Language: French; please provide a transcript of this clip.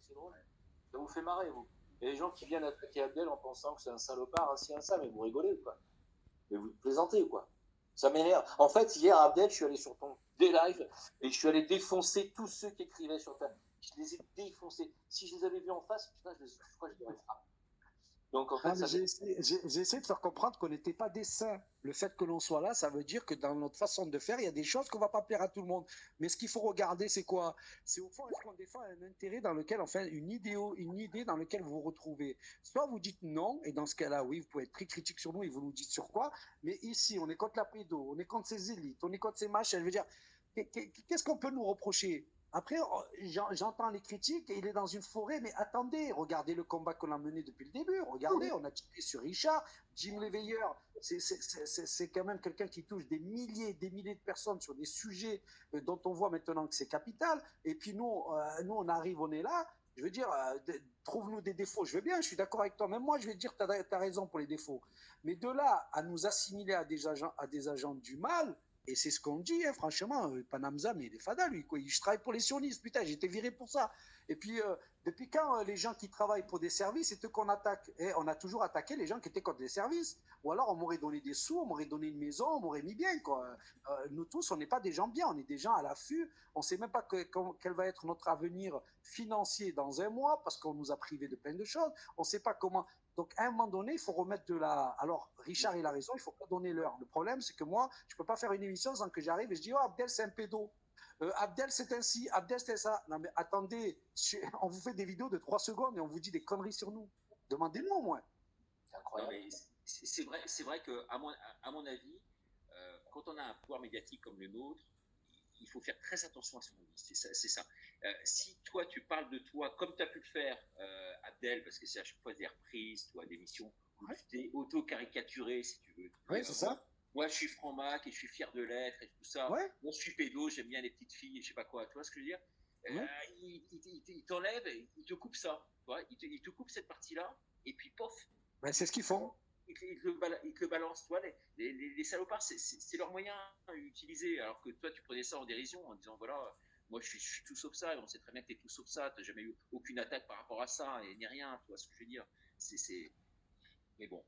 c'est drôle. Ça vous fait marrer, vous. Il y a des gens qui viennent attaquer Abdel en pensant que c'est un salopard, ainsi, ça, mais vous rigolez, quoi. Mais vous plaisantez, quoi. Ça m'énerve. En fait, hier, Abdel, je suis allé sur ton live et je suis allé défoncer tous ceux qui écrivaient sur ta. Je les ai défoncés. Si je les avais vus en face, putain, je crois que je les aurais frappés. Donc, en fait, Ah, mais ça. j'ai essayé de faire comprendre qu'on n'était pas des saints. Le fait que l'on soit là, ça veut dire que dans notre façon de faire, il y a des choses qu'on ne va pas plaire à tout le monde. Mais ce qu'il faut regarder, c'est quoi? C'est au fond, est-ce qu'on défend un intérêt dans lequel, enfin, une idée dans laquelle vous vous retrouvez. Soit vous dites non, et dans ce cas-là, oui, vous pouvez être très critique sur nous et vous nous dites sur quoi. Mais ici, on est contre la pédo, on est contre ces élites, on est contre ces machins. Je veux dire, qu'est-ce qu'on peut nous reprocher? Après, j'entends les critiques et il est dans une forêt, mais attendez, regardez le combat qu'on a mené depuis le début. Regardez, on a tiré sur Richard, Jim Leveilleur. C'est quand même quelqu'un qui touche des milliers de personnes sur des sujets dont on voit maintenant que c'est capital. Et puis nous on arrive, on est là. Je veux dire, trouve-nous des défauts. Je veux bien, je suis d'accord avec toi. Même moi, je vais te dire, tu as raison pour les défauts. Mais de là à nous assimiler à des agents du mal, et c'est ce qu'on dit, hein, franchement, Panamza, mais il est fada, lui. Quoi. Je travaille pour les sionistes, putain, j'ai été viré pour ça. Et puis, depuis quand les gens qui travaillent pour des services, c'est eux qu'on attaque? On a toujours attaqué les gens qui étaient contre les services. Ou alors, on m'aurait donné des sous, on m'aurait donné une maison, on m'aurait mis bien. Quoi. Nous tous, on n'est pas des gens bien, on est des gens à l'affût. On ne sait même pas quel va être notre avenir financier dans un mois, parce qu'on nous a privés de plein de choses. On ne sait pas comment. Donc, à un moment donné, il faut remettre de la. Alors, Richard, il a raison, il ne faut pas donner l'heure. Le problème, c'est que moi, je ne peux pas faire une émission sans que j'arrive et je dis, oh, Abdel, c'est un pédo. Abdel, c'est ainsi. Abdel, c'est ça. Non, mais attendez, on vous fait des vidéos de 3 secondes et on vous dit des conneries sur nous. Demandez-nous au moins. C'est incroyable. Non, mais c'est vrai que, à mon avis, quand on a un pouvoir médiatique comme le nôtre, il faut faire très attention à ce qu'on dit. C'est ça. Si toi, tu parles de toi, comme tu as pu le faire, Abdel, parce que c'est à chaque fois des reprises, toi, des missions où tu t'es auto-caricaturé, si tu veux. Oui, c'est ça. Moi, je suis franc-mac et je suis fier de l'être et tout ça. Ouais. Moi, je suis pédo, j'aime bien les petites filles et je sais pas quoi. Tu vois ce que je veux dire? Ouais. Il t'enlève, il te coupe ça. Tu vois, il te coupe cette partie-là et puis pof. Ben, c'est ce qu'ils font. Il te le balance. Toi, les salopards, c'est leur moyen utilisé. Alors que toi, tu prenais ça en dérision en disant voilà, moi je suis tout sauf ça. Et on sait très bien que tu es tout sauf ça. Tu n'as jamais eu aucune attaque par rapport à ça et ni rien. Tu vois ce que je veux dire? Mais bon.